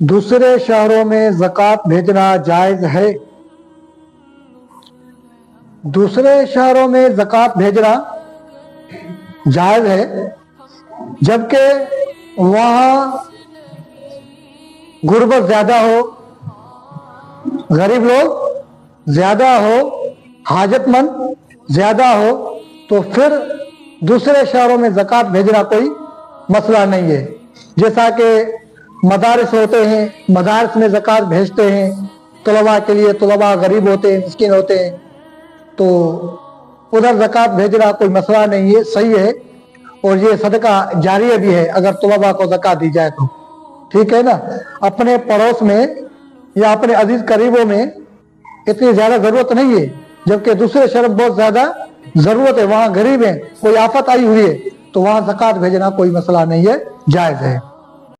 दूसरे शहरों में ज़कात भेजना जायज़ है? दूसरे शहरों में ज़कात भेजना जायज़ है, जबकि वहाँ गुर्बत ज़्यादा हो, गरीब लोग ज़्यादा हो, हाजतमंद ज़्यादा हो, तो फिर दूसरे शहरों में ज़कात भेजना कोई मसला नहीं है। जैसा कि मदारिस होते हैं, मदारिस में ज़कात भेजते हैं तलबा के लिए, तलबा गरीब होते हैं, मिस्कीन होते हैं, तो उधर ज़कात भेजना कोई मसला नहीं है, सही है। और ये सदका जारिया भी है अगर तलबा को ज़कात दी जाए तो, ठीक है ना। अपने पड़ोस में या अपने अजीज करीबों में इतनी ज़्यादा ज़रूरत नहीं है, जबकि दूसरे शहर में बहुत ज़्यादा ज़रूरत है, वहाँ गरीब है, कोई आफत आई हुई है, तो वहाँ ज़कात भेजना कोई मसला नहीं है, जायज़ है।